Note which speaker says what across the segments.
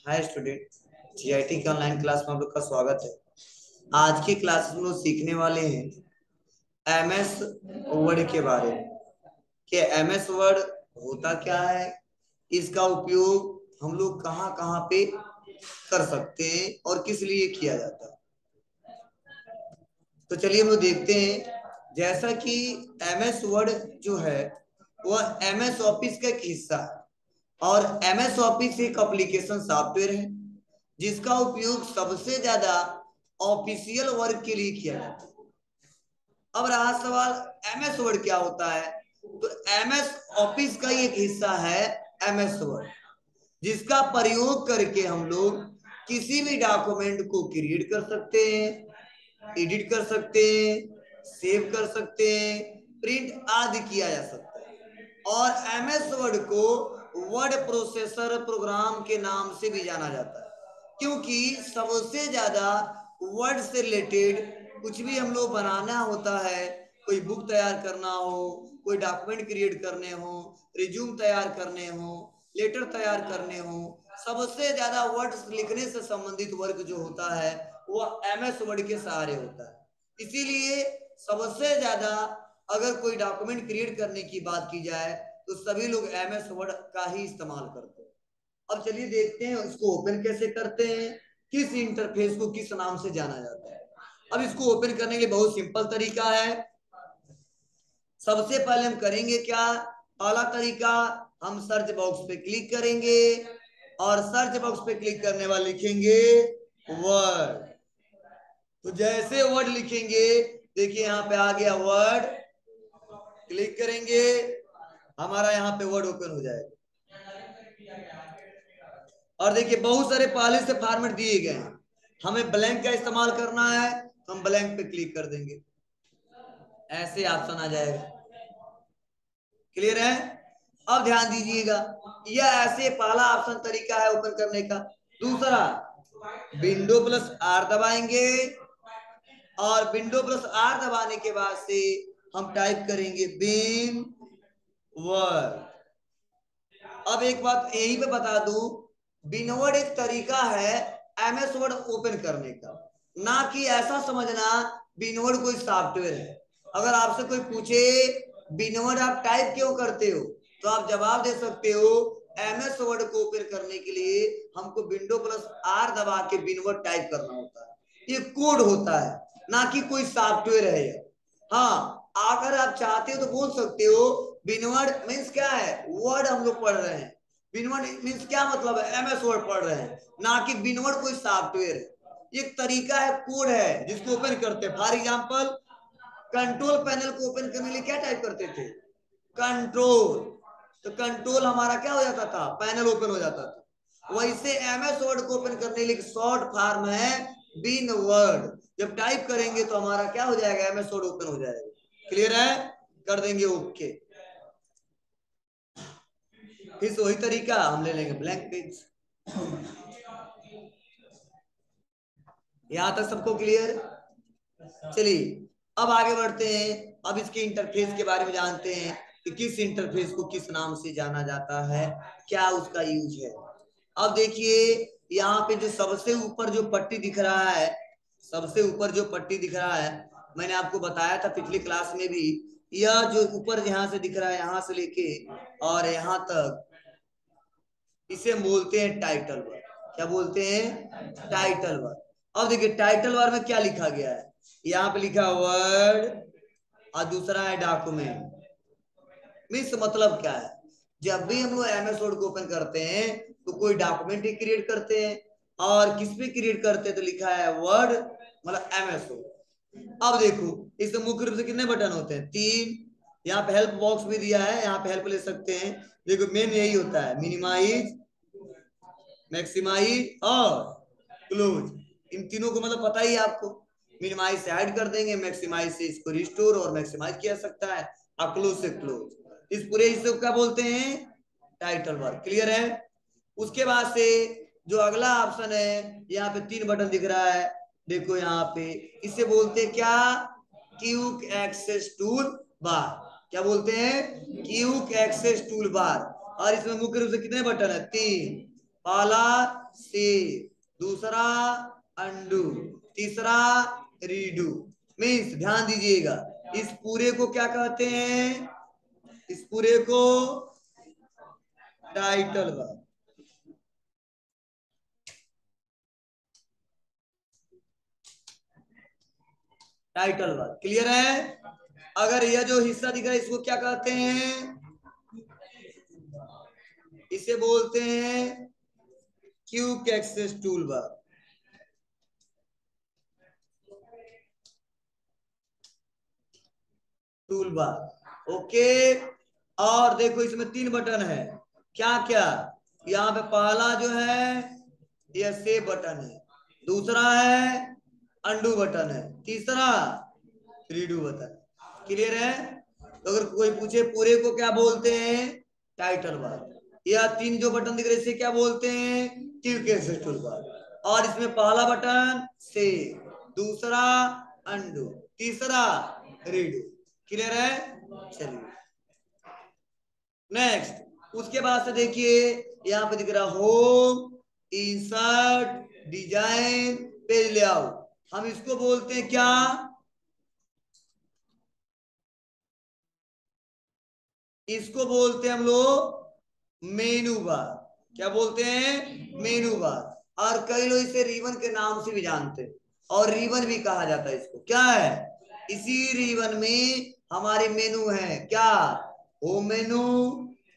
Speaker 1: Hi student, GIT के online class में आप लोग का स्वागत है। आज की क्लास में लोग सीखने वाले हैं एमएस वर्ड के बारे में कि एमएस वर्ड होता क्या है, इसका उपयोग हम लोग कहाँ कहाँ पे कर सकते हैं और किस लिए किया जाता है। तो चलिए हम लोग देखते हैं। जैसा कि एमएस वर्ड जो है वह एमएस ऑफिस का एक हिस्सा है और एमएस ऑफिस एक एप्लीकेशन सॉफ्टवेयर है जिसका उपयोग सबसे ज्यादा ऑफिशियल वर्क के लिए किया जाता है। अब रहा सवाल, एमएस वर्ड क्या होता है? तो एमएस ऑफिस का ही एक हिस्सा है एमएस वर्ड, जिसका प्रयोग करके हम लोग किसी भी डॉक्यूमेंट को क्रिएट कर सकते हैं, एडिट कर सकते हैं, सेव कर सकते हैं, प्रिंट आदि किया जा सकता है। और एमएस वर्ड को वर्ड प्रोसेसर प्रोग्राम के नाम से भी जाना जाता है, क्योंकि सबसे ज्यादा वर्ड से रिलेटेड कुछ भी हम लोग बनाना होता है, कोई बुक तैयार करना हो, कोई डॉक्यूमेंट क्रिएट करने हो, रिज्यूम तैयार करने हो, लेटर तैयार करने हो, सबसे ज्यादा वर्ड्स लिखने से संबंधित वर्क जो होता है वो एमएस वर्ड के सहारे होता है। इसीलिए सबसे ज्यादा अगर कोई डॉक्यूमेंट क्रिएट करने की बात की जाए तो सभी लोग एमएस वर्ड का ही इस्तेमाल करते हैं। अब चलिए देखते हैं इसको ओपन कैसे करते हैं, किस इंटरफेस को किस नाम से जाना जाता है। अब इसको ओपन करने के लिए बहुत सिंपल तरीका है। सबसे पहले हम करेंगे क्या, पहला तरीका, हम सर्च बॉक्स पे क्लिक करेंगे और सर्च बॉक्स पे क्लिक करने वाले लिखेंगे वर्ड। तो जैसे वर्ड लिखेंगे, देखिए यहाँ पे आ गया वर्ड, क्लिक करेंगे, हमारा यहाँ पे वर्ड ओपन हो जाएगा। और देखिए बहुत सारे पहले से फॉर्मेट दिए गए हैं, हमें ब्लैंक का इस्तेमाल करना है तो हम ब्लैंक पे क्लिक कर देंगे, ऐसे ऑप्शन आ जाएगा। क्लियर है? अब ध्यान दीजिएगा, यह ऐसे पहला ऑप्शन तरीका है ओपन करने का। दूसरा, विंडो प्लस आर दबाएंगे और विंडो प्लस आर दबाने के बाद से हम टाइप करेंगे बिन वर्ड। अब एक बात यहीं पे बता दूं, बिन वर्ड एक तरीका है एमएस वर्ड ओपन करने का, ना कि ऐसा समझना बिन वर्ड कोई सॉफ्टवेयर है। अगर आपसे कोई पूछे बिन वर्ड आप टाइप क्यों करते हो, तो आप जवाब दे सकते हो एमएस वर्ड को ओपन करने के लिए हमको विंडो प्लस आर दबा के बिन वर्ड टाइप करना होता है। ये कोड होता है, ना कि कोई सॉफ्टवेयर है ये। हाँ, अगर आप चाहते हो तो बोल सकते हो बिनवर्ड मीन्स क्या है, वर्ड हम लोग पढ़ रहे हैं। बिनवर्ड मीन्स क्या मतलब है, एमएस वर्ड पढ़ रहे हैं, ना कि बिनवर्ड कोई सॉफ्टवेयर है। एक तरीका है, कोड है जिसको ओपन करते हैं। फॉर एग्जांपल, कंट्रोल पैनल को ओपन करने के लिए क्या टाइप करते थे, कंट्रोल। तो कंट्रोल हमारा क्या हो जाता था, पैनल ओपन हो जाता था। वैसे एमएस वर्ड को ओपन करने के लिए शॉर्ट फॉर्म है बिन वर्ड। जब टाइप करेंगे तो हमारा क्या हो जाएगा, एमएस वर्ड ओपन हो जाएगा। क्लियर है? कर देंगे ओके। फिर वही तरीका हम ले लेंगे ब्लैंक पेज। यहां तक सबको क्लियर? चलिए अब आगे बढ़ते हैं। अब इसके इंटरफेस के बारे में जानते हैं कि किस इंटरफेस को किस नाम से जाना जाता है, क्या उसका यूज है। अब देखिए यहाँ पे जो सबसे ऊपर जो पट्टी दिख रहा है, सबसे ऊपर जो पट्टी दिख रहा है, मैंने आपको बताया था पिछली क्लास में भी, यह जो ऊपर यहाँ से दिख रहा है, यहाँ से लेके और यहाँ तक, इसे बोलते हैं टाइटल बार। क्या बोलते हैं? Title bar. अब देखिए टाइटल बार में क्या लिखा गया है, यहाँ पे लिखा वर्ड और दूसरा है डॉक्यूमेंट। मीन्स मतलब क्या है, जब भी हम लोग एमएस वर्ड को ओपन करते हैं तो कोई डॉक्यूमेंट ही क्रिएट करते हैं, और किस पे क्रिएट करते हैं तो लिखा है वर्ड, मतलब एमएस वर्ड। अब देखो इसमें मुख्य रूप से कितने बटन होते हैं, 3। यहाँ पे हेल्प बॉक्स भी दिया है, यहाँ पे हेल्प ले सकते हैं। देखो मेन यही होता है, मिनिमाइज, मैक्सिमाइज और क्लोज। इन तीनों को मतलब पता ही आपको, मिनिमाइज से हाइड कर देंगे, मैक्सिमाइज से इसको रिस्टोर और मैक्सिमाइज किया सकता है, और क्लोज से क्लोज। इस पूरे हिस्से को क्या बोलते हैं, टाइटल बार। क्लियर है? उसके बाद से जो अगला ऑप्शन है, यहाँ पे 3 बटन दिख रहा है, देखो यहाँ पे, इसे बोलते हैं क्या, क्यूक एक्सेस टूल बार। क्या बोलते हैं? Quick access tool bar. और इसमें मुख्य रूप से कितने बटन है, 3। पहला सेव, दूसरा अंडू, तीसरा रीडू। मीन्स ध्यान दीजिएगा, इस पूरे को क्या कहते हैं? इस पूरे को title verb. Title verb clear है? अगर यह जो हिस्सा दिख रहा है इसको क्या कहते हैं? इसे बोलते हैं quick access tool verb. Tool bar. Okay, और देखो इसमें 3 बटन है। क्या क्या? यहाँ पे पहला जो है यह सेव बटन है, दूसरा है अंडू बटन है, तीसरा रीडू बटन। क्लियर है? तो अगर कोई पूछे पूरे को क्या बोलते हैं? Title bar. या 3 जो बटन दिख रहे इसे क्या बोलते हैं? Quick access tool bar. और इसमें पहला बटन सेव, दूसरा अंडू, तीसरा रीडू। क्लियर है? चलिए नेक्स्ट, उसके बाद से देखिए यहाँ पे दिख रहा home, insert, design, page layout. हम इसको बोलते हैं क्या? इसको बोलते हैं हम लोग मेनू बार। क्या बोलते हैं? मेनू बार। और कई लोग इसे रिबन के नाम से भी जानते हैं, और रिबन भी कहा जाता है इसको। क्या है? इसी रिबन में हमारे मेनू है। क्या? होम मेनू,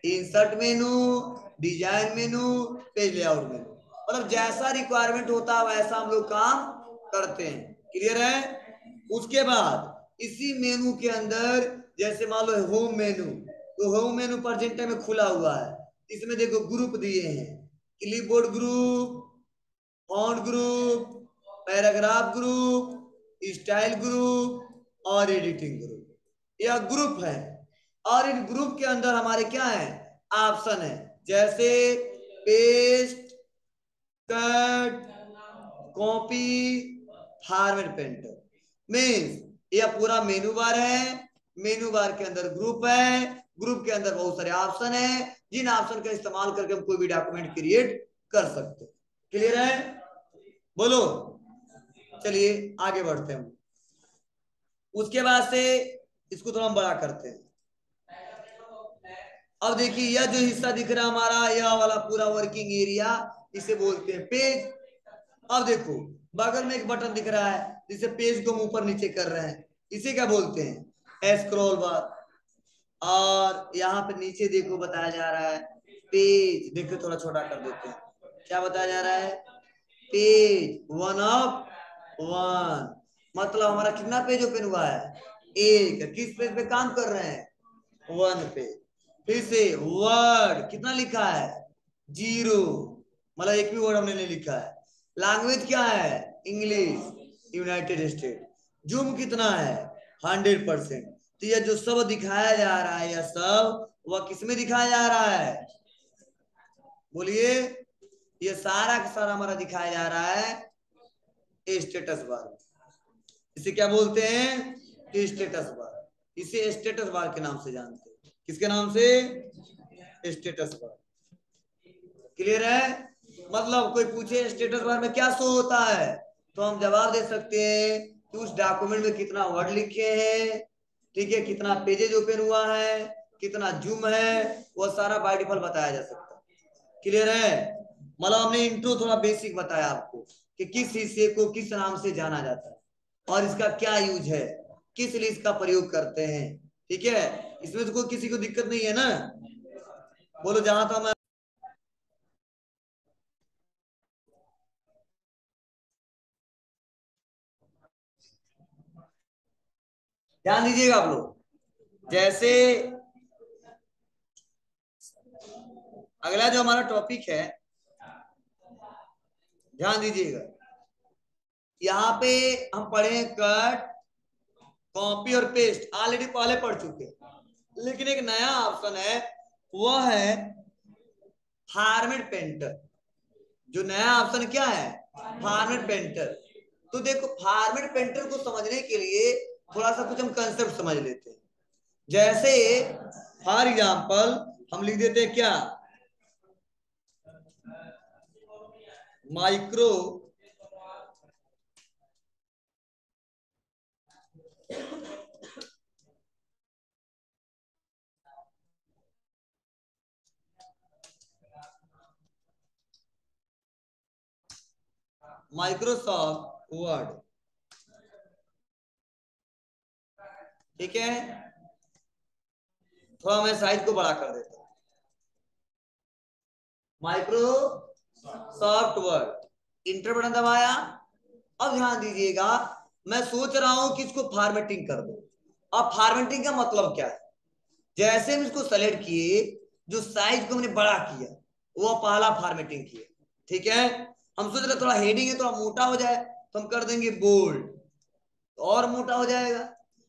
Speaker 1: इंसर्ट मेनू, डिजाइन मेनू, पेज लेआउट मेनू। मतलब जैसा रिक्वायरमेंट होता है वैसा हम लोग काम करते हैं। क्लियर है? उसके बाद इसी मेनू के अंदर जैसे मान लो होम मेनू, तो होम मेनू प्रेजेंट में खुला हुआ है। इसमें देखो ग्रुप दिए हैं, clipboard group, font group, paragraph group, style group और एडिटिंग ग्रुप। यह ग्रुप है। और इन ग्रुप के अंदर हमारे क्या है? ऑप्शन है, जैसे paste, cut, copy, format painter. Means यह पूरा मेनू बार है। मेनू बार के अंदर ग्रुप है, ग्रुप के अंदर बहुत सारे ऑप्शन है, जिन ऑप्शन का इस्तेमाल करके हम कोई भी डॉक्यूमेंट क्रिएट कर सकते हैं। क्लियर है? बोलो। चलिए आगे बढ़ते हैं। उसके बाद से इसको थोड़ा हम बड़ा करते हैं। अब देखिए यह जो हिस्सा दिख रहा है हमारा, यह वाला पूरा वर्किंग एरिया, इसे बोलते हैं पेज। अब देखो बगल में एक बटन दिख रहा है जिसे पेज को हम ऊपर नीचे कर रहे हैं, इसे क्या बोलते हैं? स्क्रॉल बार। और यहाँ पे नीचे देखो बताया जा रहा है पेज। देखो थोड़ा छोटा कर देते हैं। क्या बताया जा रहा है? Page 1 of 1। मतलब हमारा कितना पेज ओपन हुआ है? एक। किस पेज पे काम कर रहे हैं? 1 पे। फिर से वर्ड कितना लिखा है? 0। मतलब एक भी वर्ड हमने नहीं लिखा है। लैंग्वेज क्या है? English, United state. जूम कितना है? 100%। तो यह जो सब दिखाया जा रहा है, यह सब वह किसमें दिखाया जा रहा है? बोलिए। ये सारा का सारा हमारा दिखाया जा रहा है स्टेटस बार। इसे क्या बोलते हैं? Status bar. इसे स्टेटस बार के नाम से जानते हैं। किसके नाम से? Status bar. क्लियर है? मतलब कोई पूछे स्टेटस बार में क्या शो होता है, तो हम जवाब दे सकते हैं कि उस डॉक्यूमेंट में कितना वर्ड लिखे हैं, ठीक है, कितना पेजेज ओपन हुआ है, कितना जूम है, वो सारा बाय डिफॉल्ट बताया जा सकता है। क्लियर है? मतलब हमने इंट्रो थोड़ा बेसिक बताया आपको कि किस हिस्से को किस नाम से जाना जाता है और इसका क्या यूज है, किस लिए इसका प्रयोग करते हैं। ठीक है? इसमें तो कोई किसी को दिक्कत नहीं है ना? बोलो जहां था मैं। ध्यान दीजिएगा आप लोग। जैसे अगला जो हमारा टॉपिक है, ध्यान दीजिएगा। यहाँ पे हम पढ़े कट, कॉपी और पेस्ट, ऑलरेडी पहले पढ़ चुके हैं। लेकिन एक नया ऑप्शन है, वह है फॉर्मेट पेंटर। जो नया ऑप्शन क्या है? Format painter. तो देखो फॉर्मेट पेंटर को समझने के लिए थोड़ा सा कुछ हम कंसेप्ट समझ लेते हैं। जैसे फॉर एग्जाम्पल हम लिख देते हैं क्या? माइक्रो माइक्रोसॉफ्ट वर्ड, ठीक है। थोड़ा मैं साइज को बड़ा कर देता हूं। माइक्रोसॉफ्ट वर्ड, इंटर बटन दबाया। अब ध्यान दीजिएगा, मैं सोच रहा हूं कि इसको फॉर्मेटिंग कर दो। अब फॉर्मेटिंग का मतलब क्या है? जैसे हम इसको सेलेक्ट किए, जो साइज को हमने बड़ा किया, वो पहला फॉर्मेटिंग किया, ठीक है। हम सोच रहे थोड़ा हेडिंग है, थोड़ा मोटा हो जाए, तो हम कर देंगे बोल्ड, तो और मोटा हो जाएगा।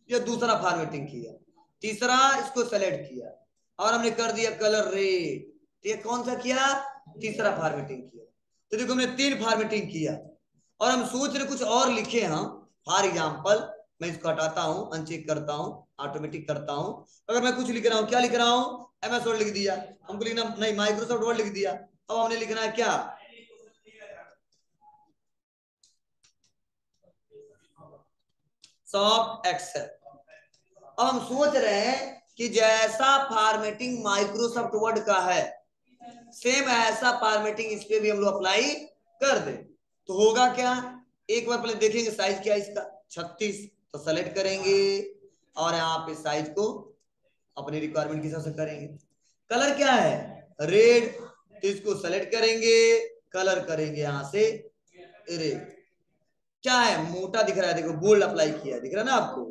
Speaker 1: ये दूसरा फॉर्मेटिंग किया। तीसरा, इसको सेलेक्ट किया और हमने कर दिया कलर रेड, तो ये कौन सा किया? तीसरा फॉर्मेटिंग किया। तो देखो हमने 3 फॉर्मेटिंग किया। और हम सोच रहे कुछ और लिखे हम। फॉर एग्जाम्पल, मैं इसको हटाता हूं, अनचेक करता हूं, ऑटोमेटिक करता हूं। अगर मैं कुछ लिख रहा हूं, क्या लिख रहा हूं? एमएस वर्ड लिख दिया। हमको लिखना नहीं, माइक्रोसॉफ्ट वर्ड लिख दिया। अब हमने लिखना है क्या? Soft Excel. अब हम सोच रहे हैं कि जैसा फॉर्मेटिंग माइक्रोसॉफ्ट वर्ड का है, सेम ऐसा फॉर्मेटिंग इस पे भी हम लोग अप्लाई कर दे, तो होगा क्या? एक बार पहले देखेंगे साइज क्या है इसका, 36। तो सेलेक्ट करेंगे और यहाँ पे साइज को अपनी रिक्वायरमेंट के हिसाब से करेंगे। कलर क्या है? रेड, तो इसको सेलेक्ट करेंगे, कलर करेंगे यहां से रेड। क्या है? मोटा दिख रहा है, देखो बोल्ड अप्लाई किया, दिख रहा है ना आपको।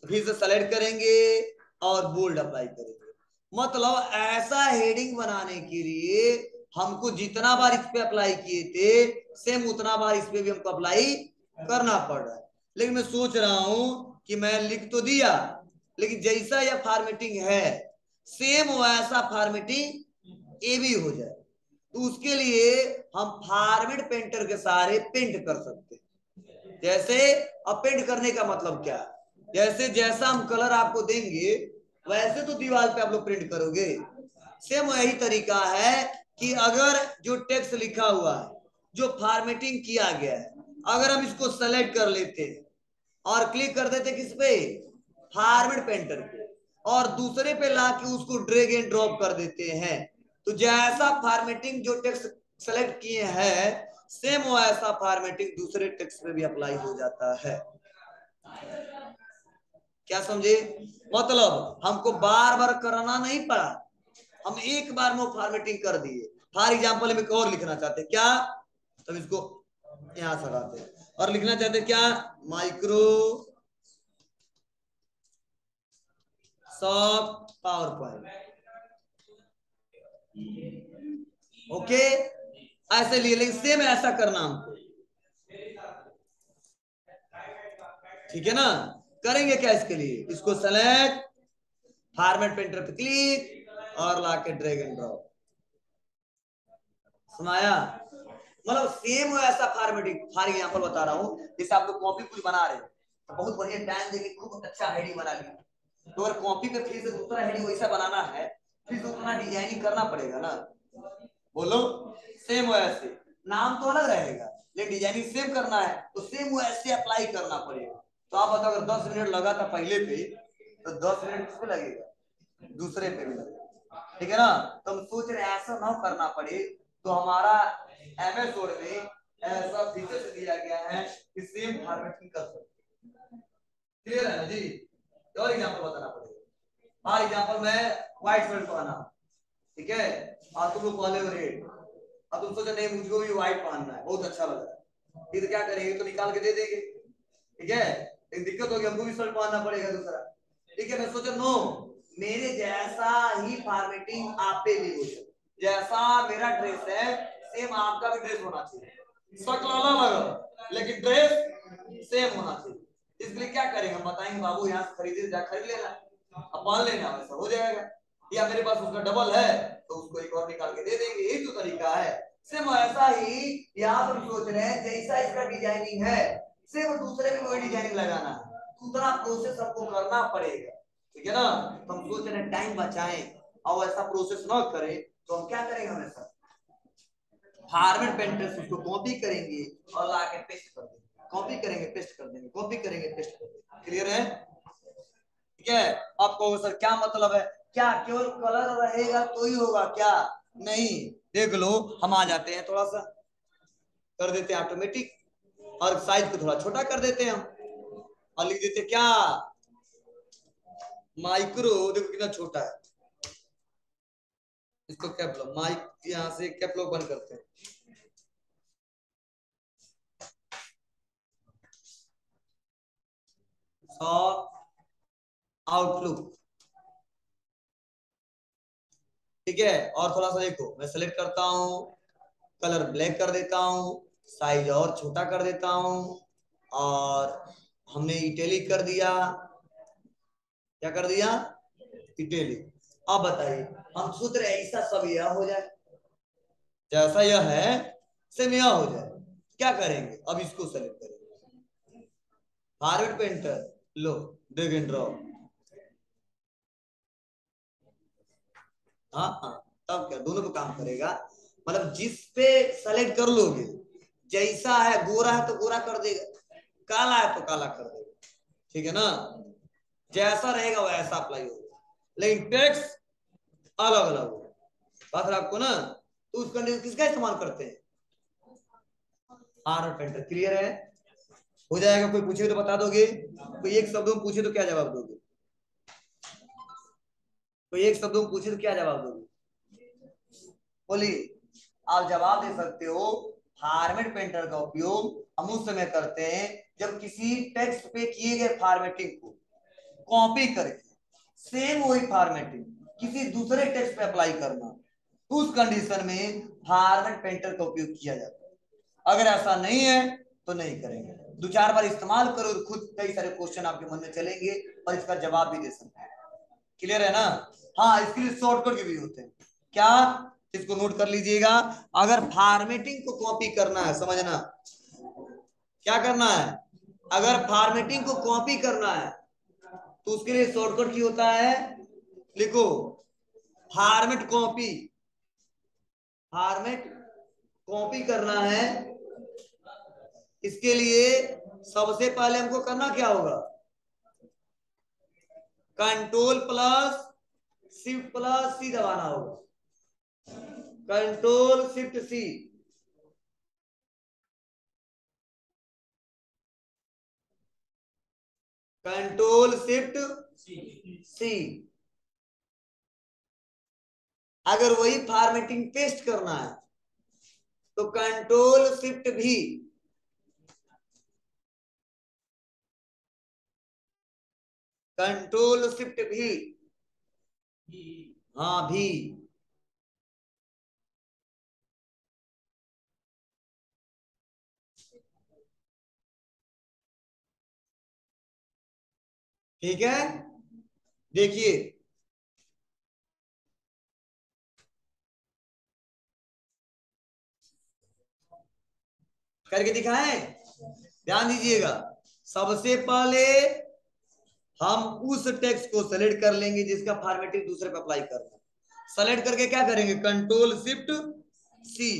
Speaker 1: तो फिर से सेलेक्ट करेंगे और बोल्ड अप्लाई करेंगे। मतलब ऐसा हेडिंग बनाने के लिए हमको जितना बार इस पे अप्लाई किए थे, सेम उतना बार इस पे भी हमको अप्लाई करना पड़ रहा है। लेकिन मैं सोच रहा हूं कि मैं लिख तो दिया, लेकिन जैसा यह फॉर्मेटिंग है, सेम वैसा फॉर्मेटिंग ये भी हो जाए। तो उसके लिए हम फॉर्मेट पेंटर के सहारे पेंट कर सकते हैं। जैसे, अब पेंट करने का मतलब क्या? जैसे जैसा हम कलर आपको देंगे, वैसे तो दीवार पे आप लोग प्रिंट करोगे। सेम वही तरीका है कि अगर जो टेक्स्ट लिखा हुआ है, जो फॉर्मेटिंग किया गया है, अगर हम इसको सेलेक्ट कर लेते हैं और क्लिक कर देते किस पे? फॉर्मेट पेंटर पे, और दूसरे पे लाके उसको ड्रैग एंड ड्रॉप कर देते हैं, तो जैसा फॉर्मेटिंग जो टेक्स्ट सेलेक्ट किए हैं, सेम वैसा फॉर्मेटिंग दूसरे टेक्स्ट पे भी अप्लाई हो जाता है। क्या समझे? मतलब हमको बार बार करना नहीं पड़ा, हम एक बार में फॉर्मेटिंग कर दिए। फॉर एग्जाम्पल हम एक और लिखना चाहते हैं, क्या? तो इसको यहां से हटाते हैं और लिखना चाहते हैं क्या? Micro soft power point, okay. ऐसे लिए, लेकिन सेम ऐसा करना हमको, ठीक है ना। करेंगे क्या इसके लिए? इसको सेलेक्ट, फॉर्मेट पेंटर पे क्लिक और लाके ड्रैग एंड ड्रॉप। सुनाया? मतलब सेम ऐसा फॉर्मेटिंग। फॉर एग्जांपल बता रहा हूं, जैसे आप लोग कॉपी कुछ बना रहे हो, तो बहुत बढ़िया टाइम देके खूब अच्छा हेडिंग बना लिया। तो अगर कॉपी पे फिर से दूसरा हेडिंग वैसा बनाना है, फिर तो उतना डिजाइनिंग करना पड़ेगा ना। बोलो। सेम वैसे, नाम तो अलग रहेगा, लेकिन डिजाइनिंग सेम करना है, तो सेम वैसे अप्लाई करना पड़ेगा। तो आप बताओ, अगर 10 मिनट लगा था पहले पे, तो 10 मिनट किस पे लगेगा? दूसरे पे भी लगेगा, ठीक है ना। तो हम सोच रहे ऐसा ना करना पड़े, तो हमारा एमएस वर्ड में ऐसा फीचर दिया गया है कि सेम फॉर्मेटिंग कर सकते। क्लियर है ना जी? और एग्जांपल बताना पड़ेगा। फॉर एग्जांपल मैं व्हाइट शर्ट पहना, ठीक है, और तुम लोग पहले हो रेड। अब तुम सोचे नहीं, मुझको भी व्हाइट पहनना है, बहुत अच्छा लग रहा है, फिर क्या करेंगे? तो निकाल के दे देंगे, ठीक है। एक दिक्कत होगी, हमको भी शर्ट पहनना पड़ेगा दूसरा, ठीक है। मैं सोचा नो, मेरे जैसा ही फॉर्मेटिंग आप पे भी हो, जैसा मेरा ड्रेस है सेम आपका भी ड्रेस होना चाहिए। शक्ल अलग अलग, लेकिन ड्रेस सेम होना चाहिए। इसके लिए क्या करेंगे? हम बताएंगे बाबू यहाँ से खरीदे जा, खरीद लेना, अब पहन लेना, वैसा हो जाएगा। या मेरे पास उसका डबल है, तो उसको एक और निकाल के दे देंगे, यही तो तरीका है। सेम ऐसा ही यहाँ पर सोच रहे हैं, जैसा इसका डिजाइनिंग है, सेम दूसरे में वही डिजाइनिंग लगाना है, उतना प्रोसेस आपको करना पड़ेगा, ठीक है ना। तो हम सोच रहे हैं टाइम बचाएं और ऐसा प्रोसेस ना करें, तो हम क्या करेंगे? हमेशा फॉर्मेट पेंटर से उसको कॉपी करेंगे और लाके पेस्ट कर देंगे, कॉपी करेंगे पेस्ट कर देंगे, कॉपी करेंगे पेस्ट कर देंगे। क्लियर है? ठीक है। आपको सर क्या मतलब है, क्या केवल कलर रहेगा तो ही होगा क्या? नहीं, देख लो हम आ जाते हैं, थोड़ा सा कर देते हैं ऑटोमेटिक और साइज को थोड़ा छोटा कर देते हैं हम और लिख देते क्या, माइक्रो। देखो कितना छोटा है, इसको कैप लॉक, माइक यहां से कैप लॉक बंद करते हैं। आउटलुक, ठीक है। और थोड़ा सा देखो मैं सेलेक्ट करता हूं, कलर ब्लैक कर देता हूं, साइज और छोटा कर देता हूं और हमने इटैलिक कर दिया। क्या कर दिया? इटैलिक। अब बताइए हम सूत्र ऐसा सब यह हो जाए, जैसा यह है सेम यह हो जाए, क्या करेंगे? अब इसको सेलेक्ट करेंगे, forward painter low, drag and drop. हाँ हाँ, तब क्या दोनों पे काम करेगा, मतलब जिस पे सेलेक्ट कर लोगे, जैसा है गोरा है तो गोरा कर देगा, काला है तो काला कर देगा, ठीक है ना? जैसा रहेगा वैसा अप्लाई होगा, लेकिन टेक्स्ट अलग अलग होगा। बात है आपको ना? तो उस कंडीशन किसका इस्तेमाल करते हैं? Are painter. क्लियर है? हो जाएगा। कोई पूछे तो बता दोगे? कोई एक शब्द में पूछे तो क्या जवाब दोगे? कोई एक शब्द में पूछे तो क्या जवाब दोगे? बोलिए। आप जवाब दे सकते हो, फॉर्मेट पेंटर का उपयोग हम उस समय करते हैं जब किसी टेक्स्ट पे किए गए फॉर्मेटिंग को कॉपी करके सेम वही फॉर्मेटिंग किसी दूसरे टेक्स्ट पे अप्लाई करना, उस कंडीशन में फॉर्मेट पेंटर का उपयोग किया जाता है। अगर ऐसा नहीं है तो नहीं करेंगे। दो चार बार इस्तेमाल करो तो खुद कई सारे क्वेश्चन आपके मन में चलेंगे और इसका जवाब भी दे सकते हैं। क्लियर है ना? हाँ, इसके लिए शॉर्टकट के भी होते हैं। क्या? इसको नोट कर लीजिएगा। अगर फॉर्मेटिंग को कॉपी करना है, समझना क्या करना है, अगर फॉर्मेटिंग को कॉपी करना है तो उसके लिए शॉर्टकट की होता है, लिखो फॉर्मेट कॉपी। फॉर्मेट कॉपी करना है, इसके लिए सबसे पहले हमको करना क्या होगा, control plus shift plus C दबाना होगा, control shift C. Control shift C. अगर वही फॉर्मेटिंग पेस्ट करना है तो कंट्रोल शिफ्ट भी। कंट्रोल शिफ्ट भी। हाँ भी। ठीक है, देखिए करके दिखाएं, ध्यान दीजिएगा। सबसे पहले हम उस टेक्स्ट को सेलेक्ट कर लेंगे जिसका फॉर्मेटिंग दूसरे पे अप्लाई करना है। सेलेक्ट करके क्या करेंगे, कंट्रोल शिफ्ट सी,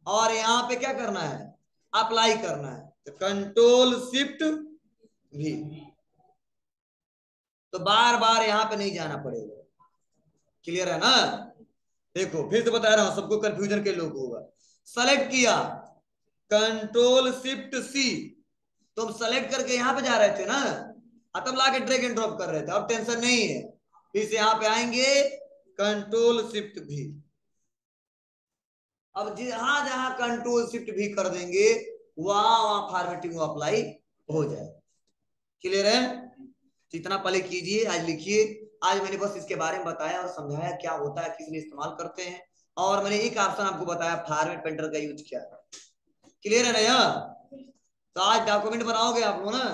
Speaker 1: और यहां पे क्या करना है, अप्लाई करना है, तो कंट्रोल शिफ्ट भी। तो बार बार यहां पे नहीं जाना पड़ेगा। क्लियर है ना? देखो फिर से बता रहा हूं, सबको कंफ्यूजन के लोग होगा। सेलेक्ट किया, कंट्रोल शिफ्ट सी, तुम सेलेक्ट करके यहां पे जा रहे थे ना, तब लाके ड्रैग एंड ड्रॉप कर रहे थे, अब टेंशन नहीं है। फिर से यहां पे आएंगे, कंट्रोल शिफ्ट भी। अब जहां जहां कंट्रोल शिफ्ट भी कर देंगे वहां वहां फॉर्मेटिंग अप्लाई हो जाए। क्लियर है? जितना पहले कीजिए, आज लिखिए। आज मैंने बस इसके बारे में बताया और समझाया क्या होता है, किस लिए इस्तेमाल करते हैं, और मैंने एक ऑप्शन आपको बताया फॉर्मेट पेंटर का यूज क्या है। क्लियर है ना यार? तो आज डॉक्यूमेंट बनाओगे आप लोग ना,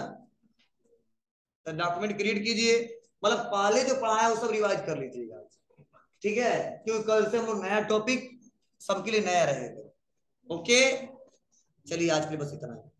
Speaker 1: तो डॉक्यूमेंट क्रिएट कीजिए, मतलब पहले जो पढ़ा है वो सब रिवाइज कर लीजिएगा, ठीक है? क्योंकि कल से हम लोग नया टॉपिक सबके लिए नया रहेगा। ओके, चलिए आज के लिए बस इतना है।